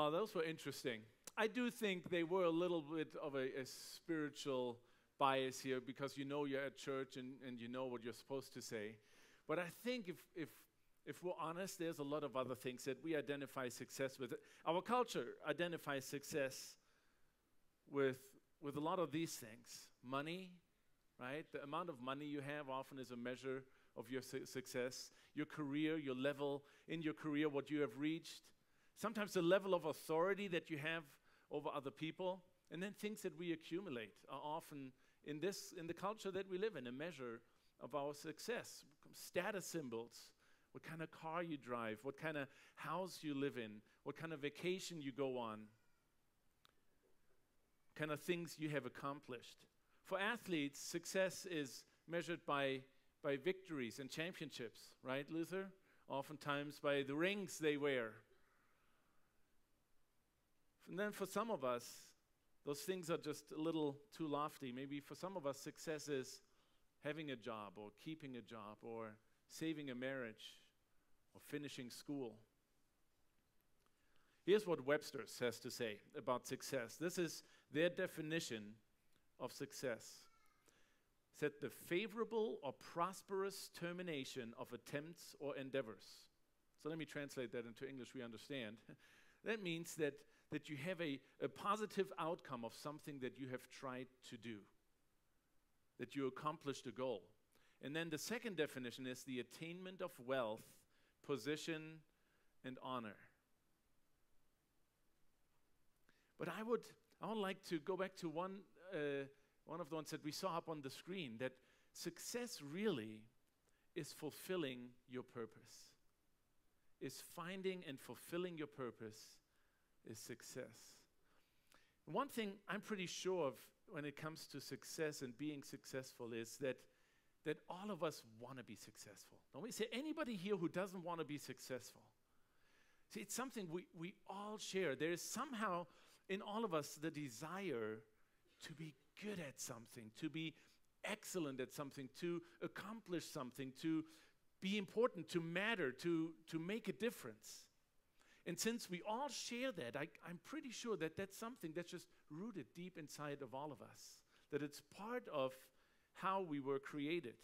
Well, those were interesting. I do think they were a little bit of a spiritual bias here because you know you're at church and you know what you're supposed to say. But I think if we're honest, there's a lot of other things that we identify success with. Our culture identifies success with a lot of these things. Money, right? The amount of money you have often is a measure of your success. Your career, your level in your career, what you have reached. Sometimes the level of authority that you have over other people. And then things that we accumulate are often in the culture that we live in, a measure of our success. Status symbols, what kind of car you drive, what kind of house you live in, what kind of vacation you go on, kind of things you have accomplished. For athletes, success is measured by victories and championships, right, Luther? Oftentimes by the rings they wear. And then for some of us, those things are just a little too lofty. Maybe for some of us, success is having a job or keeping a job or saving a marriage or finishing school. Here's what Webster has to say about success. This is their definition of success. It said, the favorable or prosperous termination of attempts or endeavors. So let me translate that into English we understand. That means that you have a positive outcome of something that you have tried to do, that you accomplished a goal. And then the second definition is the attainment of wealth, position, and honor. But I would like to go back to one of the ones that we saw up on the screen, that success really is fulfilling your purpose. Is finding and fulfilling your purpose is success. One thing I'm pretty sure of when it comes to success and being successful is that all of us want to be successful. Don't we? Say anybody here who doesn't want to be successful? See, it's something we all share. There is somehow in all of us the desire to be good at something, to be excellent at something, to accomplish something, to be important, to matter, to make a difference. And since we all share that, I'm pretty sure that that's something that's just rooted deep inside of all of us, that it's part of how we were created.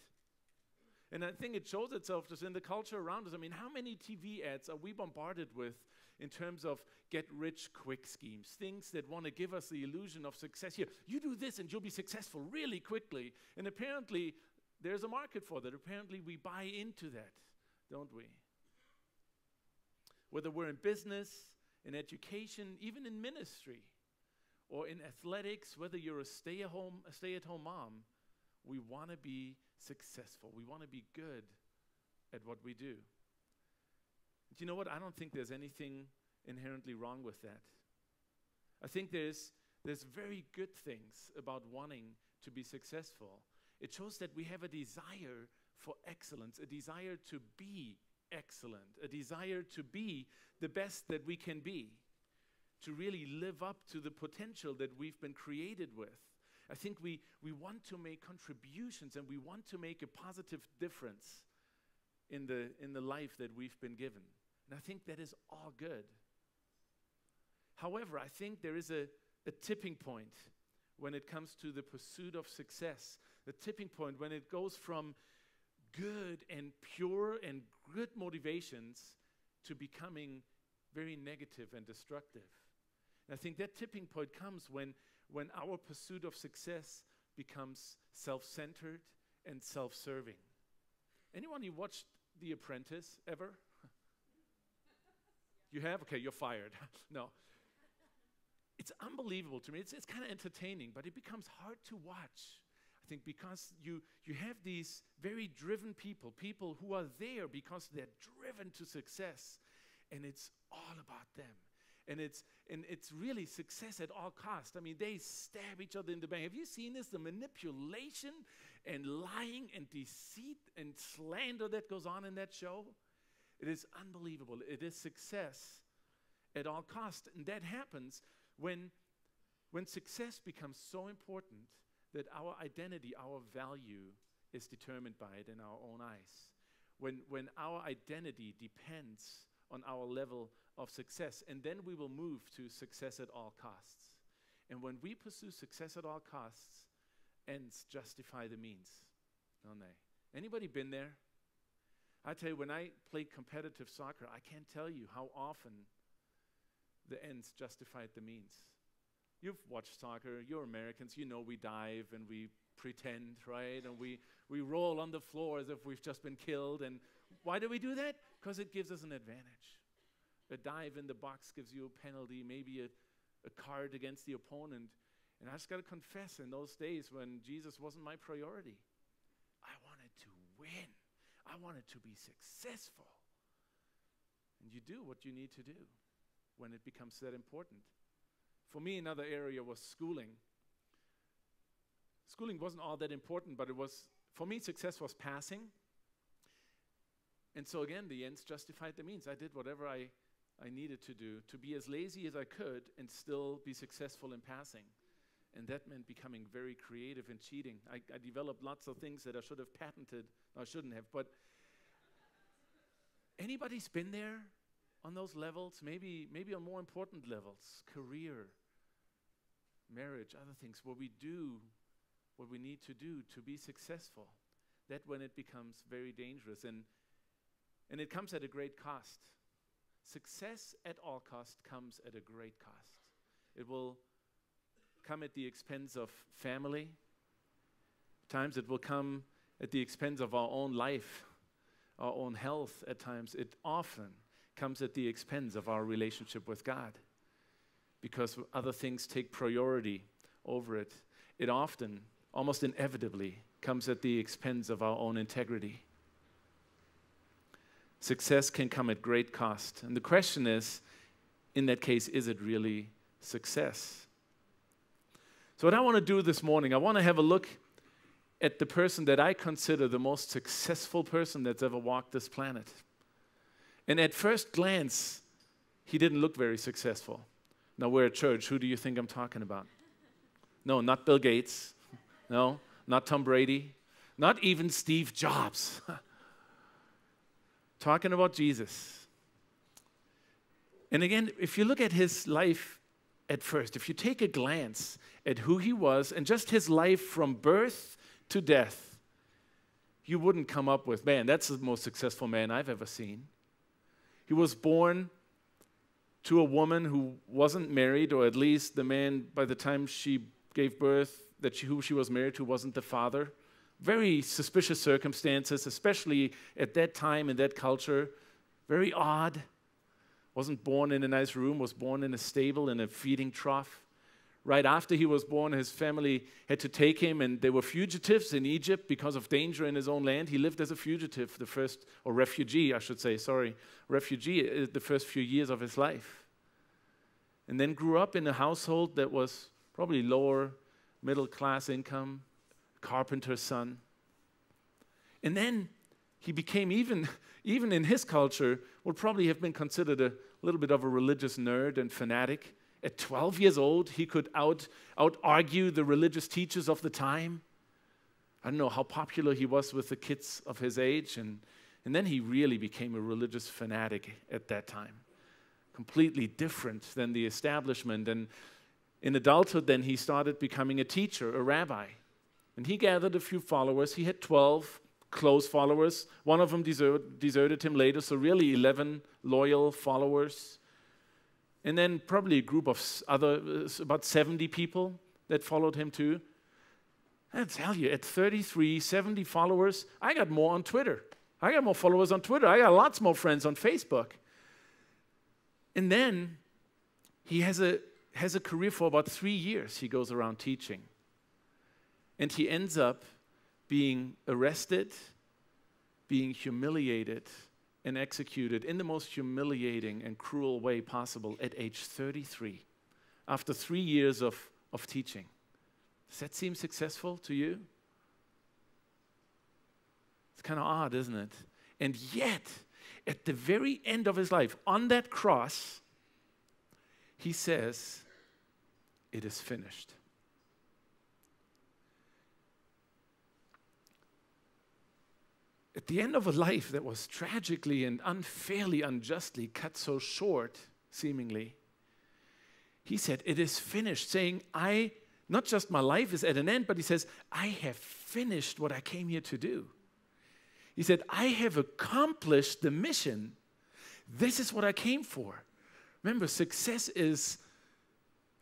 And I think it shows itself just in the culture around us. I mean, how many TV ads are we bombarded with in terms of get-rich-quick schemes, things that want to give us the illusion of success? Here, you do this and you'll be successful really quickly. And apparently, there's a market for that. Apparently, we buy into that, don't we? Whether we're in business, in education, even in ministry, or in athletics, whether you're a stay-at-home mom, we want to be successful. We want to be good at what we do. Do you know what? I don't think there's anything inherently wrong with that. I think there's very good things about wanting to be successful. It shows that we have a desire for excellence, a desire to be excellent, a desire to be the best that we can be, to really live up to the potential that we've been created with. I think we want to make contributions and we want to make a positive difference in the life that we've been given. And I think that is all good. However, I think there is a tipping point when it comes to the pursuit of success, the tipping point when it goes from good and pure and good motivations to becoming very negative and destructive. And I think that tipping point comes when our pursuit of success becomes self-centered and self-serving. Anyone who watched The Apprentice ever? You have? Okay, you're fired. No. It's unbelievable to me. It's kind of entertaining, but it becomes hard to watch. I think because you have these very driven people who are there because they're driven to success, and it's all about them. And it's really success at all costs. I mean, they stab each other in the back. Have you seen this? The manipulation and lying and deceit and slander that goes on in that show? It is unbelievable. It is success at all costs. And that happens when success becomes so important that our identity, our value is determined by it in our own eyes. When our identity depends on our level of success. And then we will move to success at all costs. And when we pursue success at all costs, ends justify the means, don't they? Anybody been there? I tell you, when I played competitive soccer, I can't tell you how often the ends justified the means. You've watched soccer, you're Americans, you know we dive and we pretend, right? And we roll on the floor as if we've just been killed. And why do we do that? Because it gives us an advantage. A dive in the box gives you a penalty, maybe a card against the opponent. And I just got to confess, in those days when Jesus wasn't my priority, I wanted to win. I wanted to be successful. And you do what you need to do when it becomes that important. For me, another area was schooling. Schooling wasn't all that important, but it was, for me, success was passing. And so again, the ends justified the means. I did whatever I needed to do to be as lazy as I could and still be successful in passing. And that meant becoming very creative and cheating. I developed lots of things that I should have patented. No, I shouldn't have. But anybody's been there on those levels? Maybe on more important levels, career, marriage, other things, where we do what we need to do to be successful. That when it becomes very dangerous. And it comes at a great cost. Success at all cost comes at a great cost. It will come at the expense of family. Times it will come at the expense of our own life, our own health at times. It often comes at the expense of our relationship with God because other things take priority over it. It often, almost inevitably, comes at the expense of our own integrity. Success can come at great cost. And the question is, in that case, is it really success? So what I want to do this morning, I want to have a look at the person that I consider the most successful person that's ever walked this planet. And at first glance, he didn't look very successful. Now we're at church. Who do you think I'm talking about? No, not Bill Gates. No, not Tom Brady. Not even Steve Jobs. Talking about Jesus. And again, if you look at his life at first, if you take a glance at who he was and just his life from birth to death, you wouldn't come up with, man, that's the most successful man I've ever seen. He was born to a woman who wasn't married, or at least the man, by the time she gave birth, who she was married to wasn't the father. Very suspicious circumstances, especially at that time in that culture. Very odd. Wasn't born in a nice room, was born in a stable, in a feeding trough. Right after he was born, his family had to take him, and they were fugitives in Egypt because of danger in his own land. He lived as a fugitive, refugee, the first few years of his life. And then grew up in a household that was probably lower middle class income, carpenter's son. And then he became, even in his culture, would probably have been considered a little bit of a religious nerd and fanatic. At 12 years old, he could out-argue the religious teachers of the time. I don't know how popular he was with the kids of his age. And then he really became a religious fanatic at that time. Completely different than the establishment. And in adulthood, then he started becoming a teacher, a rabbi. And he gathered a few followers. He had 12 close followers. One of them deserted him later, so really 11 loyal followers. And then probably a group of about 70 people that followed him too. I tell you, at 33, 70 followers, I got more on Twitter. I got more followers on Twitter. I got lots more friends on Facebook. And then he has a career for about 3 years. He goes around teaching. And he ends up being arrested, being humiliated, and executed in the most humiliating and cruel way possible at age 33, after 3 years of teaching. Does that seem successful to you? It's kind of odd, isn't it? And yet, at the very end of his life, on that cross, he says, "It is finished." At At the end of a life that was tragically and unfairly, unjustly cut so short, seemingly, he said, it is finished, saying, not just my life is at an end, but he says, I have finished what I came here to do. He said, I have accomplished the mission. This is what I came for. Remember, success is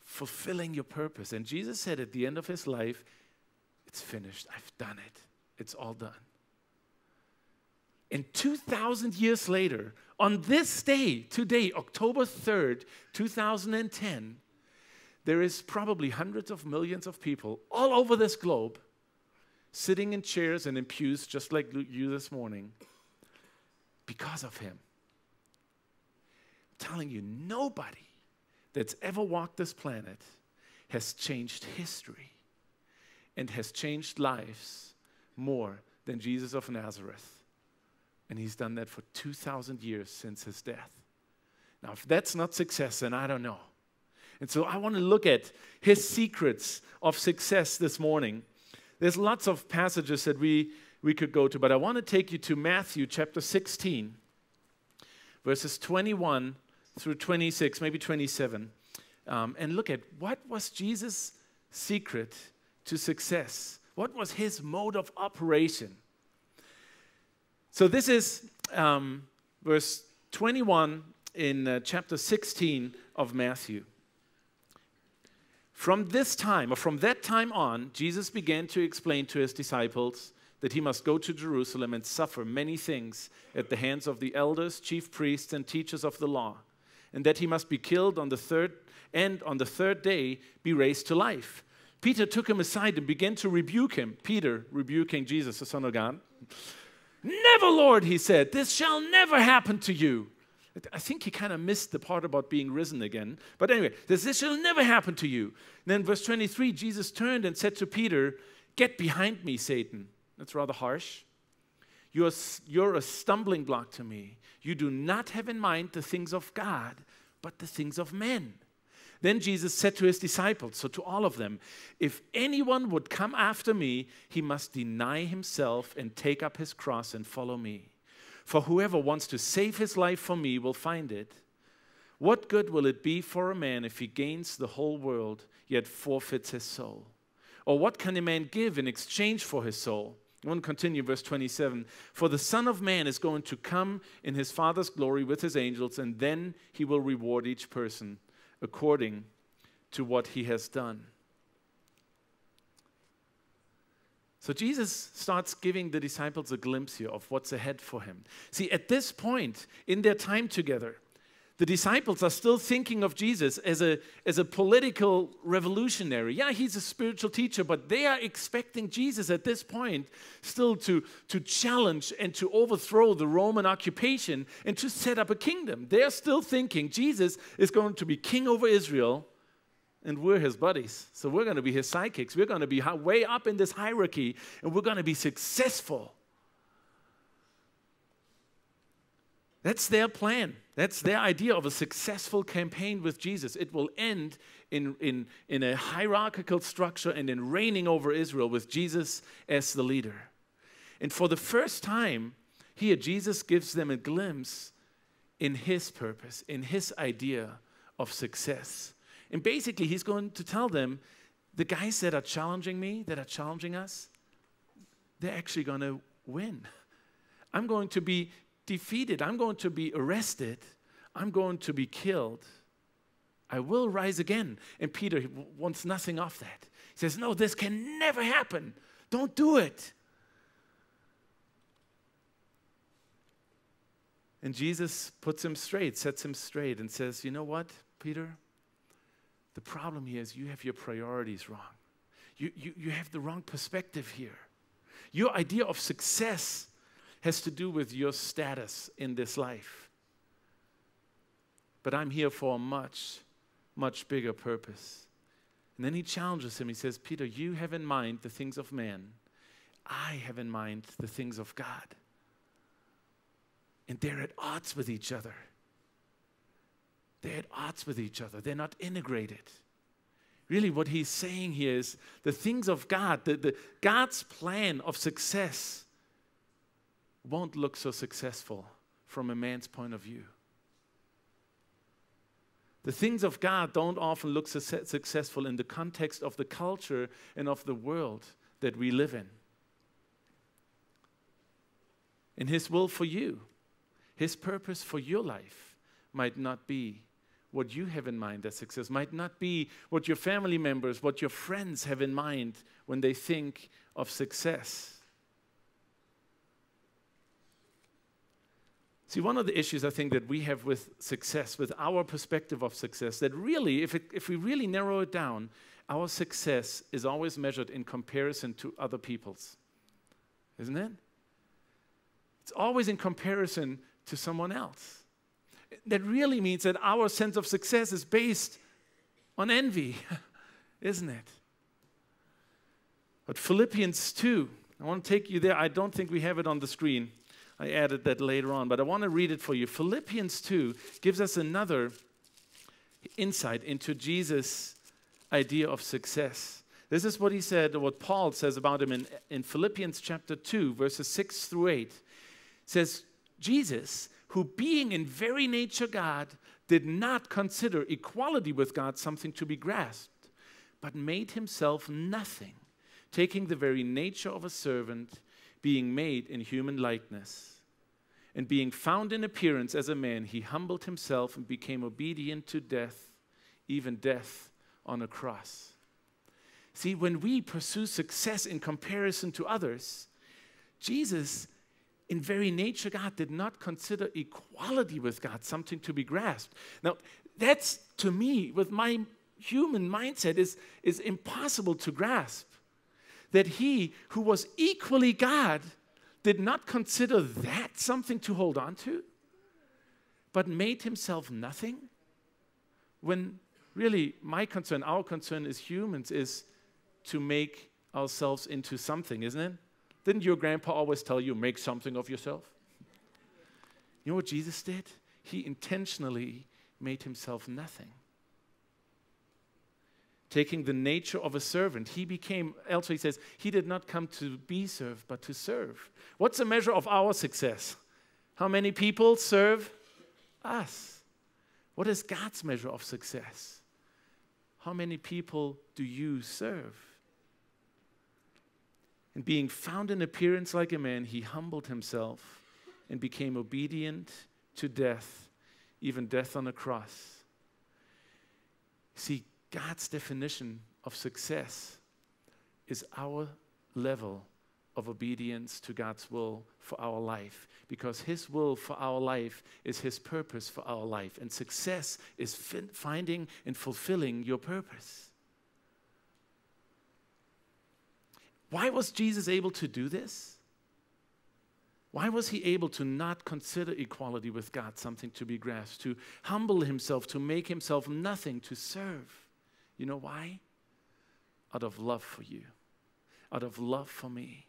fulfilling your purpose. And Jesus said at the end of his life, it's finished. I've done it. It's all done. And 2,000 years later, on this day, today, October 3rd, 2010, there is probably hundreds of millions of people all over this globe sitting in chairs and in pews just like you this morning because of him. I'm telling you, nobody that's ever walked this planet has changed history and has changed lives more than Jesus of Nazareth. And he's done that for 2,000 years since his death. Now, if that's not success, then I don't know. And so I want to look at his secrets of success this morning. There's lots of passages that we could go to, but I want to take you to Matthew chapter 16, verses 21 through 26, maybe 27, and look at what was Jesus' secret to success. What was his mode of operation? So this is verse 21 in chapter 16 of Matthew. From that time on, Jesus began to explain to his disciples that he must go to Jerusalem and suffer many things at the hands of the elders, chief priests, and teachers of the law, and that he must be killed on the third day be raised to life. Peter took him aside and began to rebuke him. Peter rebuking Jesus, the Son of God. Never, Lord, he said, this shall never happen to you. I think he kind of missed the part about being risen again. But anyway, this shall never happen to you. And then verse 23, Jesus turned and said to Peter, get behind me, Satan. That's rather harsh. You're a stumbling block to me. You do not have in mind the things of God, but the things of men. Then Jesus said to his disciples, so to all of them, if anyone would come after me, he must deny himself and take up his cross and follow me. For whoever wants to save his life for me will find it. What good will it be for a man if he gains the whole world, yet forfeits his soul? Or what can a man give in exchange for his soul? I want to continue, verse 27. For the Son of Man is going to come in his Father's glory with his angels, and then he will reward each person according to what he has done. So Jesus starts giving the disciples a glimpse here of what's ahead for him. See, at this point in their time together, the disciples are still thinking of Jesus as a political revolutionary. Yeah, he's a spiritual teacher, but they are expecting Jesus at this point still to challenge and to overthrow the Roman occupation and to set up a kingdom. They're still thinking Jesus is going to be king over Israel, and we're his buddies. So we're going to be his sidekicks. We're going to be way up in this hierarchy, and we're going to be successful. That's their plan. That's their idea of a successful campaign with Jesus. It will end in a hierarchical structure and in reigning over Israel with Jesus as the leader. And for the first time, here Jesus gives them a glimpse in his purpose, in his idea of success. And basically, he's going to tell them, the guys that are challenging me, that are challenging us, they're actually going to win. I'm going to be defeated. I'm going to be arrested. I'm going to be killed. I will rise again. And Peter wants nothing of that. He says, no, this can never happen. Don't do it. And Jesus puts him straight, sets him straight, and says, you know what, Peter? The problem here is you have your priorities wrong. You have the wrong perspective here. Your idea of success has to do with your status in this life. But I'm here for a much, much bigger purpose. And then he challenges him. He says, Peter, you have in mind the things of man. I have in mind the things of God. And they're at odds with each other. They're at odds with each other. They're not integrated. Really, what he's saying here is the things of God, God's plan of success won't look so successful from a man's point of view. The things of God don't often look successful in the context of the culture and of the world that we live in. And His will for you, His purpose for your life might not be what you have in mind as success, might not be what your family members, what your friends have in mind when they think of success. See, one of the issues I think that we have with success, with our perspective of success, that really, if we really narrow it down, our success is always measured in comparison to other people's. Isn't it? It's always in comparison to someone else. That really means that our sense of success is based on envy, isn't it? But Philippians 2, I want to take you there. I don't think we have it on the screen. I added that later on, but I want to read it for you. Philippians 2 gives us another insight into Jesus' idea of success. This is what he said, or what Paul says about him in Philippians chapter 2, verses 6 through 8. It says, Jesus, who being in very nature God, did not consider equality with God something to be grasped, but made himself nothing, taking the very nature of a servant, being made in human likeness. And being found in appearance as a man, he humbled himself and became obedient to death, even death on a cross. See, when we pursue success in comparison to others, Jesus, in very nature God, did not consider equality with God something to be grasped. Now, that's, to me, with my human mindset, is impossible to grasp. That he, who was equally God, did not consider that something to hold on to, but made himself nothing. When really my concern, our concern as humans, is to make ourselves into something, isn't it? Didn't your grandpa always tell you, make something of yourself? You know what Jesus did? He intentionally made himself nothing. Taking the nature of a servant, he became, elsewhere he says, he did not come to be served, but to serve. What's the measure of our success? How many people serve us? What is God's measure of success? How many people do you serve? And being found in appearance like a man, he humbled himself and became obedient to death, even death on a cross. See, God's definition of success is our level of obedience to God's will for our life, because His will for our life is His purpose for our life, and success is finding and fulfilling your purpose. Why was Jesus able to do this? Why was He able to not consider equality with God something to be grasped, to humble Himself, to make Himself nothing, to serve? You know why? Out of love for you, out of love for me.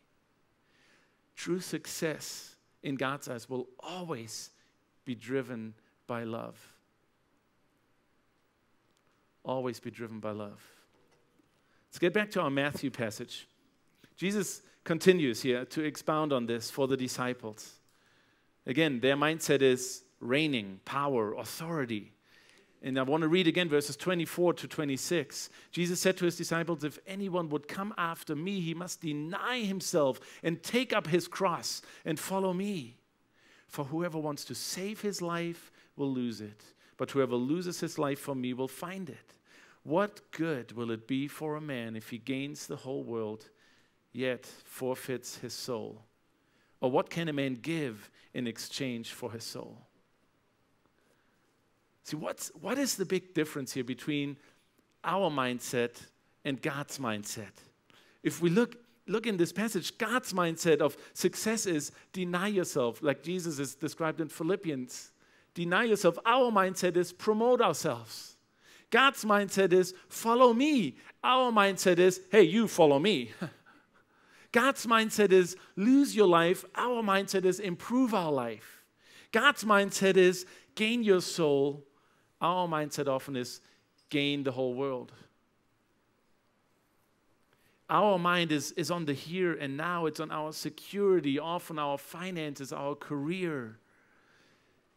True success in God's eyes will always be driven by love. Always be driven by love. Let's get back to our Matthew passage. Jesus continues here to expound on this for the disciples. Again, their mindset is reigning, power, authority. And I want to read again verses 24 to 26. Jesus said to his disciples, if anyone would come after me, he must deny himself and take up his cross and follow me. For whoever wants to save his life will lose it, but whoever loses his life for me will find it. What good will it be for a man if he gains the whole world, yet forfeits his soul? Or what can a man give in exchange for his soul? See, what is the big difference here between our mindset and God's mindset? If we look in this passage, God's mindset of success is deny yourself, like Jesus is described in Philippians. Deny yourself. Our mindset is promote ourselves. God's mindset is follow me. Our mindset is, hey, you follow me. God's mindset is lose your life. Our mindset is improve our life. God's mindset is gain your soul. Our mindset often is gain the whole world. Our mind is on the here and now. It's on our security, often our finances, our career.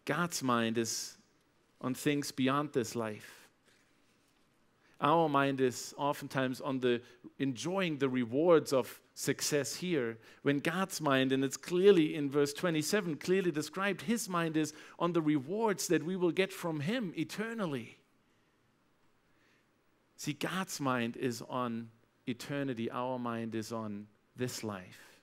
God's mind is on things beyond this life. Our mind is oftentimes on the enjoying the rewards of success here, when God's mind, and it's clearly in verse 27, clearly described, his mind is on the rewards that we will get from him eternally. See, God's mind is on eternity. Our mind is on this life.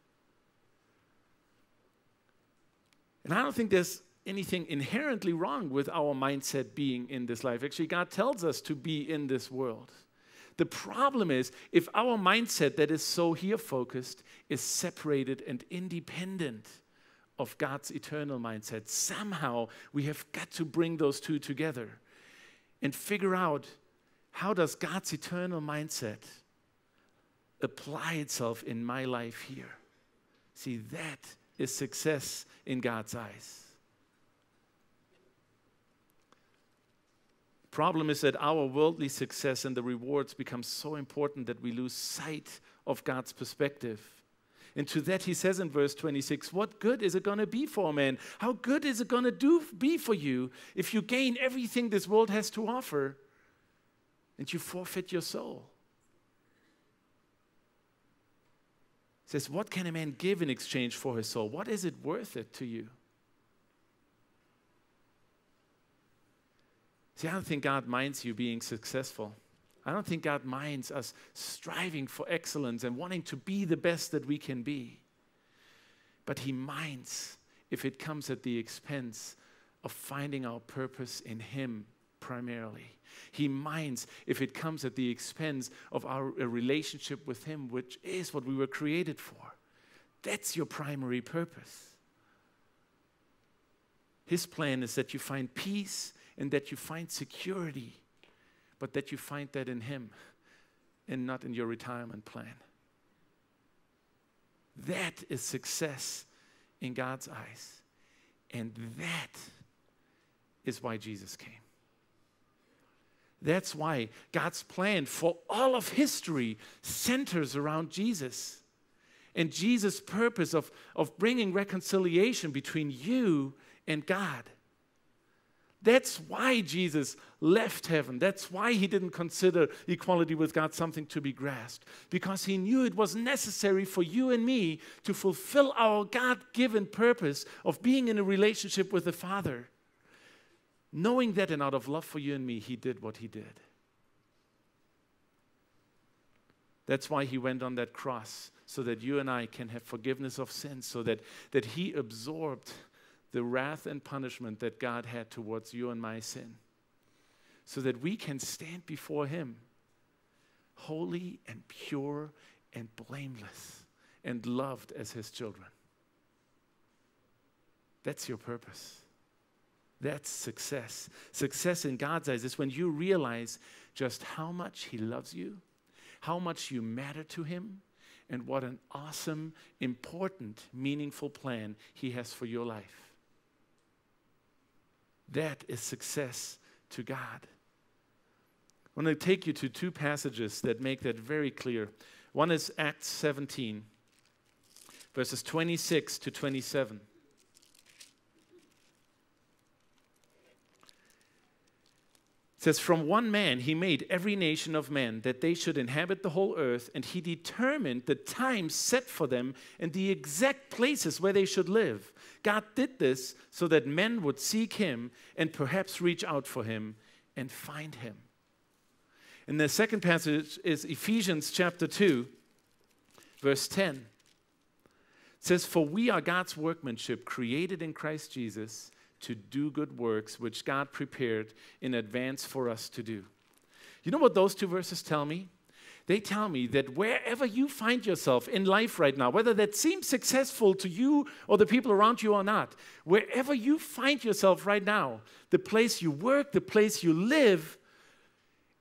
And I don't think there's anything inherently wrong with our mindset being in this life. Actually, God tells us to be in this world. The problem is if our mindset that is so here focused is separated and independent of God's eternal mindset. Somehow we have got to bring those two together and figure out, how does God's eternal mindset apply itself in my life here? See, that is success in God's eyes. Problem is that our worldly success and the rewards become so important that we lose sight of God's perspective. And to that he says in verse 26, what good is it going to be for a man? How good is it going to be for you if you gain everything this world has to offer and you forfeit your soul? He says, what can a man give in exchange for his soul? What is it worth it to you? See, I don't think God minds you being successful. I don't think God minds us striving for excellence and wanting to be the best that we can be. But he minds if it comes at the expense of finding our purpose in him primarily. He minds if it comes at the expense of our relationship with him, which is what we were created for. That's your primary purpose. His plan is that you find peace and that you find security, but that you find that in him and not in your retirement plan. That is success in God's eyes. And that is why Jesus came. That's why God's plan for all of history centers around Jesus. And Jesus' purpose of bringing reconciliation between you and God. That's why Jesus left heaven. That's why he didn't consider equality with God something to be grasped. Because he knew it was necessary for you and me to fulfill our God-given purpose of being in a relationship with the Father. Knowing that, and out of love for you and me, he did what he did. That's why he went on that cross, so that you and I can have forgiveness of sins, so that he absorbed the wrath and punishment that God had towards you and my sin, so that we can stand before him holy and pure and blameless and loved as his children. That's your purpose. That's success. Success in God's eyes is when you realize just how much he loves you, how much you matter to him, and what an awesome, important, meaningful plan he has for your life. That is success to God. I want to take you to two passages that make that very clear. One is Acts 17, verses 26 to 27. It says, from one man he made every nation of men, that they should inhabit the whole earth, and he determined the times set for them and the exact places where they should live. God did this so that men would seek him and perhaps reach out for him and find him. And the second passage is Ephesians chapter 2, verse 10. It says, for we are God's workmanship, created in Christ Jesus, to do good works, which God prepared in advance for us to do. You know what those two verses tell me? They tell me that wherever you find yourself in life right now, whether that seems successful to you or the people around you or not, wherever you find yourself right now, the place you work, the place you live,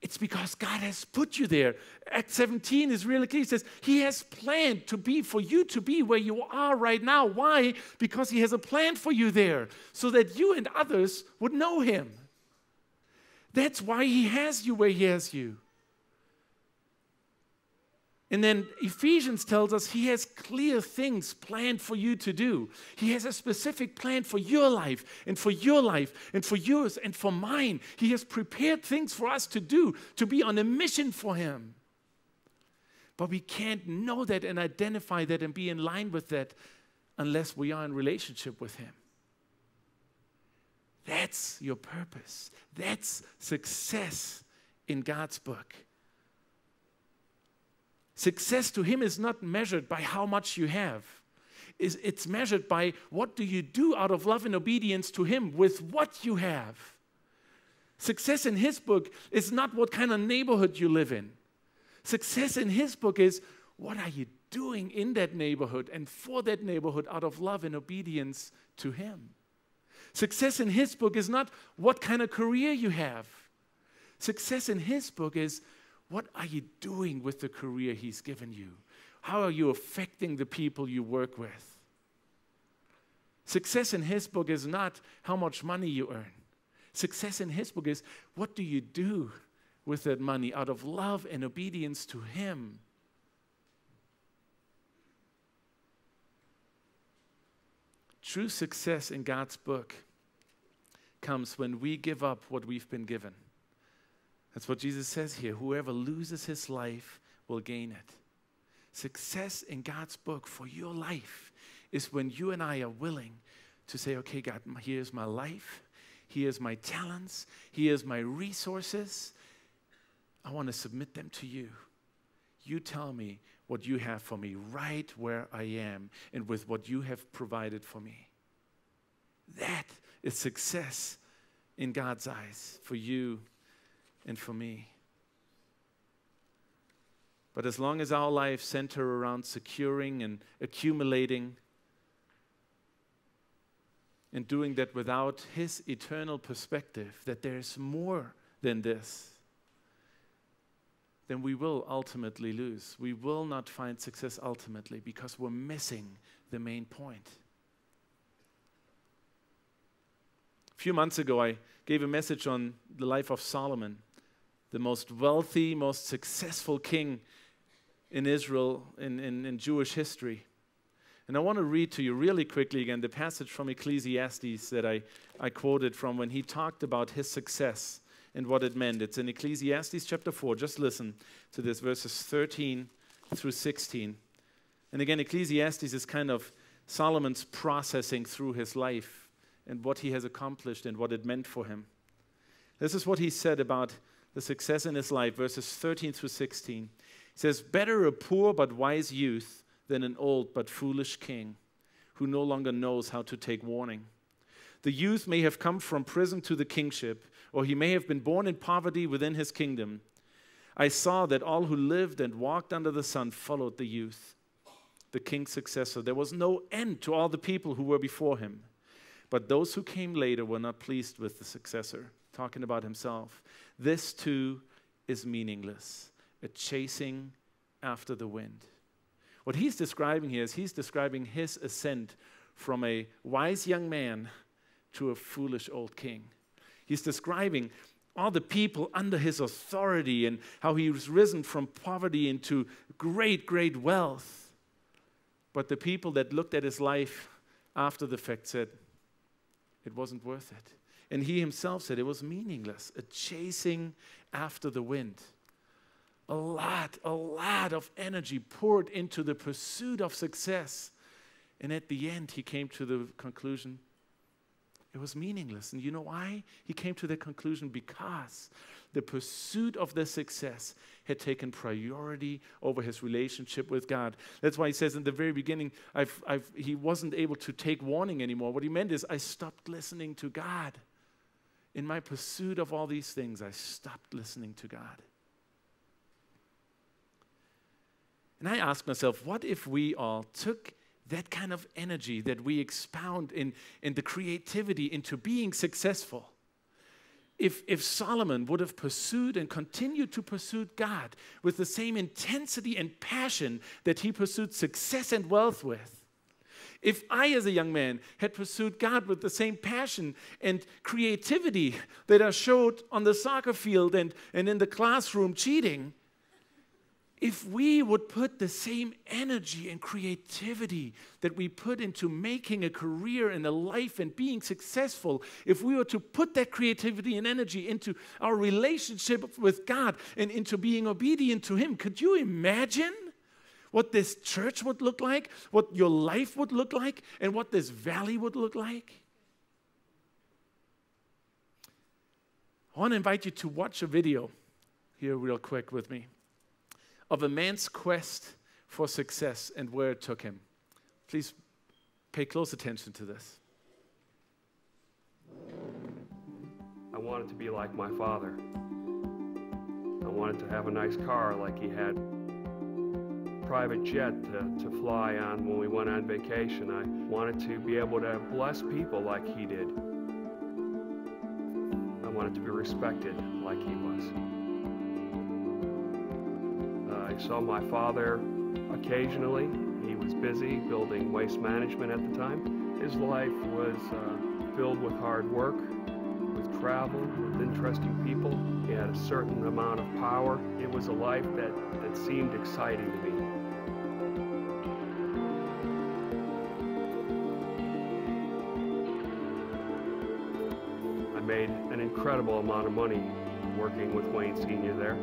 it's because God has put you there. Acts 17 is really clear. He says he has planned for you to be where you are right now. Why? Because he has a plan for you there so that you and others would know him. That's why he has you where he has you. And then Ephesians tells us he has clear things planned for you to do. He has a specific plan for your life and for your life and for yours and for mine. He has prepared things for us to do, to be on a mission for him. But we can't know that and identify that and be in line with that unless we are in relationship with him. That's your purpose. That's success in God's book. Success to him is not measured by how much you have. It's measured by what do you do out of love and obedience to him with what you have. Success in his book is not what kind of neighborhood you live in. Success in his book is what are you doing in that neighborhood and for that neighborhood out of love and obedience to him. Success in his book is not what kind of career you have. Success in his book is what are you doing with the career he's given you? How are you affecting the people you work with? Success in his book is not how much money you earn. Success in his book is what do you do with that money out of love and obedience to him? True success in God's book comes when we give up what we've been given. That's what Jesus says here. Whoever loses his life will gain it. Success in God's book for your life is when you and I are willing to say, okay, God, here's my life. Here's my talents. Here's my resources. I want to submit them to you. You tell me what you have for me right where I am and with what you have provided for me. That is success in God's eyes for you and for me. But as long as our lives center around securing and accumulating and doing that without his eternal perspective, that there's more than this, then we will ultimately lose. We will not find success ultimately because we're missing the main point. A few months ago, I gave a message on the life of Solomon, the most wealthy, most successful king in Israel, in Jewish history. And I want to read to you really quickly again the passage from Ecclesiastes that I quoted from when he talked about his success and what it meant. It's in Ecclesiastes chapter 4. Just listen to this, verses 13 through 16. And again, Ecclesiastes is kind of Solomon's processing through his life and what he has accomplished and what it meant for him. This is what he said about the success in his life, verses 13 through 16. He says, "Better a poor but wise youth than an old but foolish king who no longer knows how to take warning. The youth may have come from prison to the kingship, or he may have been born in poverty within his kingdom. I saw that all who lived and walked under the sun followed the youth, the king's successor. There was no end to all the people who were before him. But those who came later were not pleased with the successor," talking about himself. "This too is meaningless, a chasing after the wind." What he's describing here is he's describing his ascent from a wise young man to a foolish old king. He's describing all the people under his authority and how he was risen from poverty into great, great wealth. But the people that looked at his life after the fact said, it wasn't worth it. And he himself said it was meaningless, a chasing after the wind. A lot of energy poured into the pursuit of success. And at the end, he came to the conclusion it was meaningless. And you know why? He came to the conclusion because the pursuit of the success had taken priority over his relationship with God. That's why he says in the very beginning, he wasn't able to take warning anymore. What he meant is, I stopped listening to God. In my pursuit of all these things, I stopped listening to God. And I asked myself, what if we all took that kind of energy that we expound in the creativity into being successful? If Solomon would have pursued and continued to pursue God with the same intensity and passion that he pursued success and wealth with, if I as a young man had pursued God with the same passion and creativity that I showed on the soccer field and in the classroom cheating, if we would put the same energy and creativity that we put into making a career and a life and being successful, if we were to put that creativity and energy into our relationship with God and into being obedient to Him, could you imagine what this church would look like, what your life would look like, and what this valley would look like? I want to invite you to watch a video here real quick with me of a man's quest for success and where it took him. Please pay close attention to this. I wanted to be like my father. I wanted to have a nice car like he had. Private jet to fly on when we went on vacation. I wanted to be able to bless people like he did. I wanted to be respected like he was. I saw my father occasionally. He was busy building Waste Management at the time. His life was filled with hard work, with travel, with interesting people. He had a certain amount of power. It was a life that seemed exciting to me. I made an incredible amount of money working with Wayne Sr. there.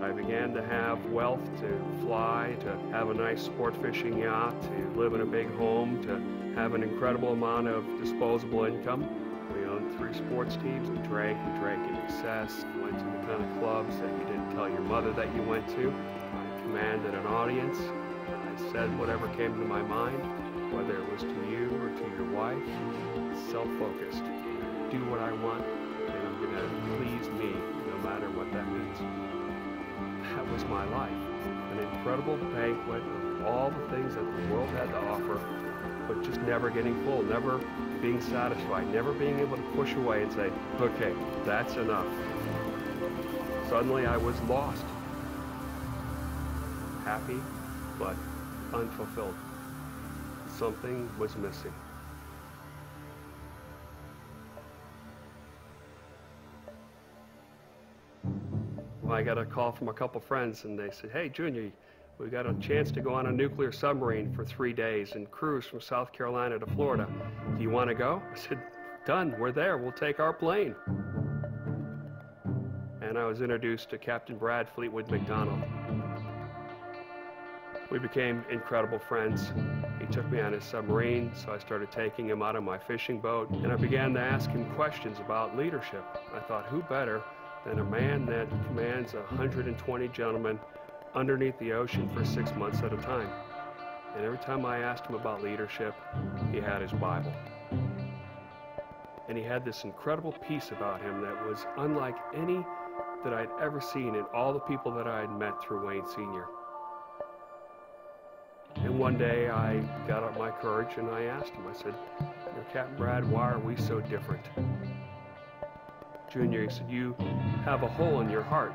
I began to have wealth to fly, to have a nice sport fishing yacht, to live in a big home, to have an incredible amount of disposable income. We owned 3 sports teams. We drank in excess, went to the kind of clubs that you didn't tell your mother that you went to. I commanded an audience. I said whatever came to my mind, whether it was to you or to your wife. Self-focused. Do what I want, and I'm going to please me, no matter what that means. That was my life. An incredible banquet of all the things that the world had to offer, but just never getting full, never being satisfied, never being able to push away and say, okay, that's enough. Suddenly I was lost. Happy, but unfulfilled. Something was missing. I got a call from a couple friends, and they said, hey, Junior, we got a chance to go on a nuclear submarine for 3 days and cruise from South Carolina to Florida. Do you want to go? I said, done, we're there, we'll take our plane. And I was introduced to Captain Brad Fleetwood McDonald. We became incredible friends. He took me on his submarine, so I started taking him out of my fishing boat, and I began to ask him questions about leadership. I thought, who better than a man that commands 120 gentlemen underneath the ocean for 6 months at a time. And every time I asked him about leadership, he had his Bible. And he had this incredible peace about him that was unlike any that I'd ever seen in all the people that I had met through Wayne Sr. And one day I got up my courage and I asked him, I said, Captain Brad, why are we so different? Junior, he said, you have a hole in your heart.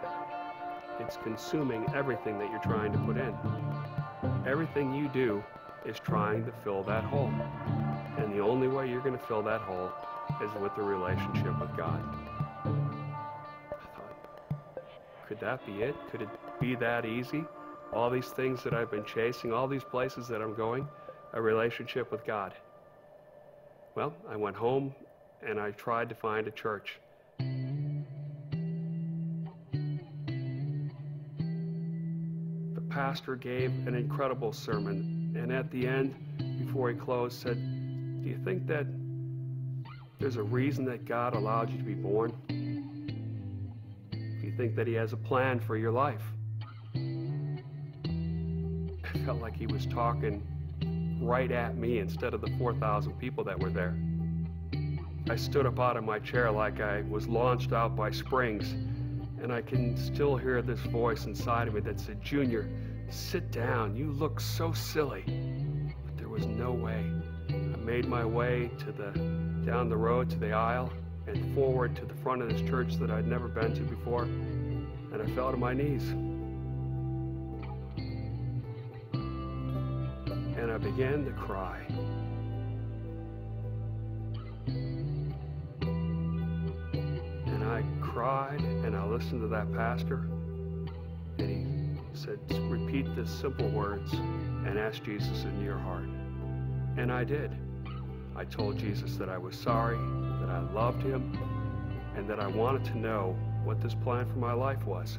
It's consuming everything that you're trying to put in. Everything you do is trying to fill that hole. And the only way you're going to fill that hole is with the relationship with God. I thought, could that be it? Could it be that easy? All these things that I've been chasing, all these places that I'm going, a relationship with God. Well, I went home and I tried to find a church. The pastor gave an incredible sermon, and at the end, before he closed, said, do you think that there's a reason that God allowed you to be born? Do you think that he has a plan for your life? I felt like he was talking right at me instead of the 4,000 people that were there. I stood up out of my chair like I was launched out by springs, and I can still hear this voice inside of me that said, Junior, sit down, you look so silly. But there was no way. I made my way down the road to the aisle and forward to the front of this church that I'd never been to before, and I fell to my knees. And I began to cry. And I cried, and I listened to that pastor, and he said, repeat the simple words and ask Jesus into your heart. And I did. I told Jesus that I was sorry, that I loved him, and that I wanted to know what this plan for my life was.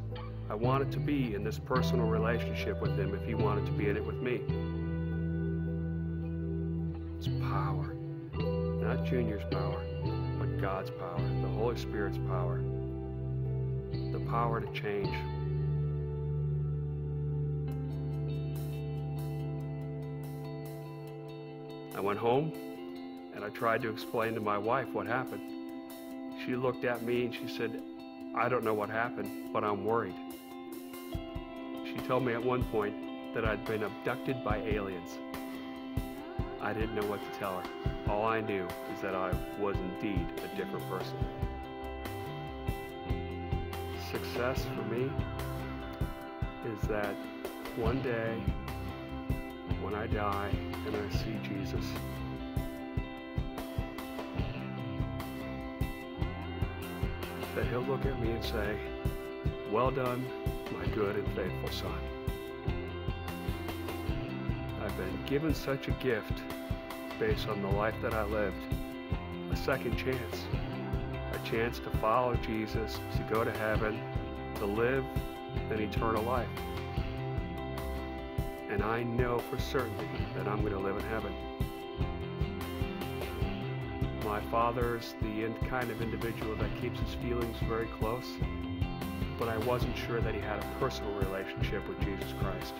I wanted to be in this personal relationship with him if he wanted to be in it with me. It's power. Not Junior's power, but God's power, the Holy Spirit's power. The power to change. I went home and I tried to explain to my wife what happened. She looked at me and she said, I don't know what happened, but I'm worried. She told me at one point that I'd been abducted by aliens. I didn't know what to tell her. All I knew is that I was indeed a different person. Success for me is that one day when I die and I see Jesus, that he'll look at me and say, well done, my good and faithful son. I've been given such a gift based on the life that I lived, a second chance, a chance to follow Jesus, to go to heaven, to live an eternal life. And I know for certainty that I'm going to live in heaven. My father is the kind of individual that keeps his feelings very close, but I wasn't sure that he had a personal relationship with Jesus Christ.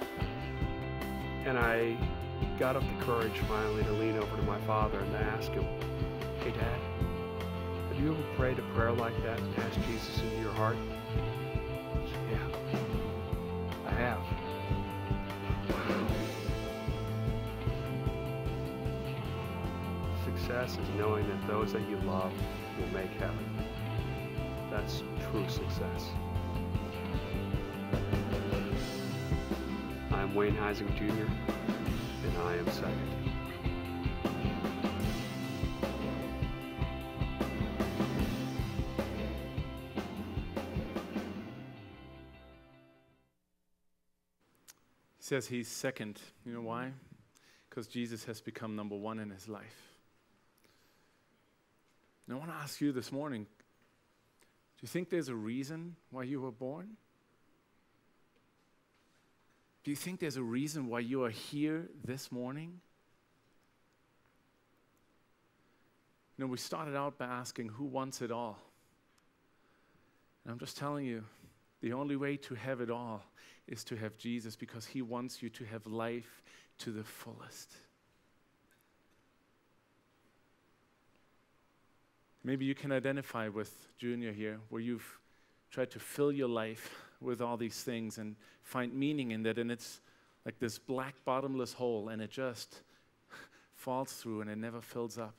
And I got up the courage finally to lean over to my father and to ask him, hey Dad, have you ever prayed a prayer like that and asked Jesus into your heart? He said, yeah, I have. Success is knowing that those that you love will make heaven. That's true success. I'm Wayne Huizenga Jr., and I am second. He says he's second. You know why? Because Jesus has become number one in his life. And I want to ask you this morning, do you think there's a reason why you were born? Do you think there's a reason why you are here this morning? You know, we started out by asking who wants it all. And I'm just telling you, the only way to have it all is to have Jesus, because he wants you to have life to the fullest. Maybe you can identify with Junior here, where you've tried to fill your life with all these things and find meaning in that, and it's like this black bottomless hole, and it just falls through and it never fills up.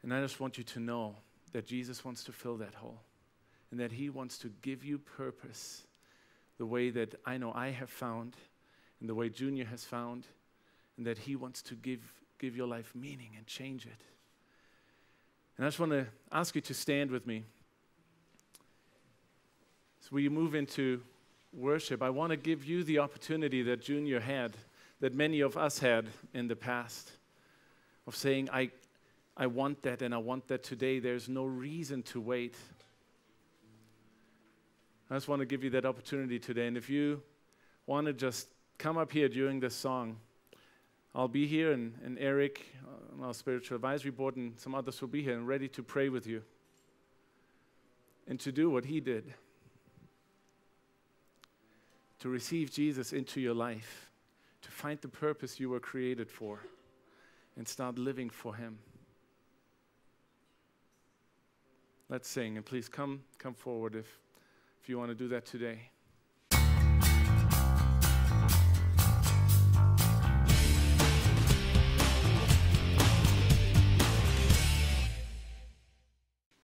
And I just want you to know that Jesus wants to fill that hole, and that he wants to give you purpose the way that I know I have found, and the way Junior has found, and that he wants to give your life meaning and change it. And I just want to ask you to stand with me. So when you move into worship, I want to give you the opportunity that Junior had, that many of us had in the past, of saying, I want that, and I want that today. There's no reason to wait. I just want to give you that opportunity today. And if you want to just come up here during this song, I'll be here, and Eric, on our spiritual advisory board, and some others will be here and ready to pray with you and to do what he did, to receive Jesus into your life, to find the purpose you were created for, and start living for him. Let's sing, and please come forward if you want to do that today.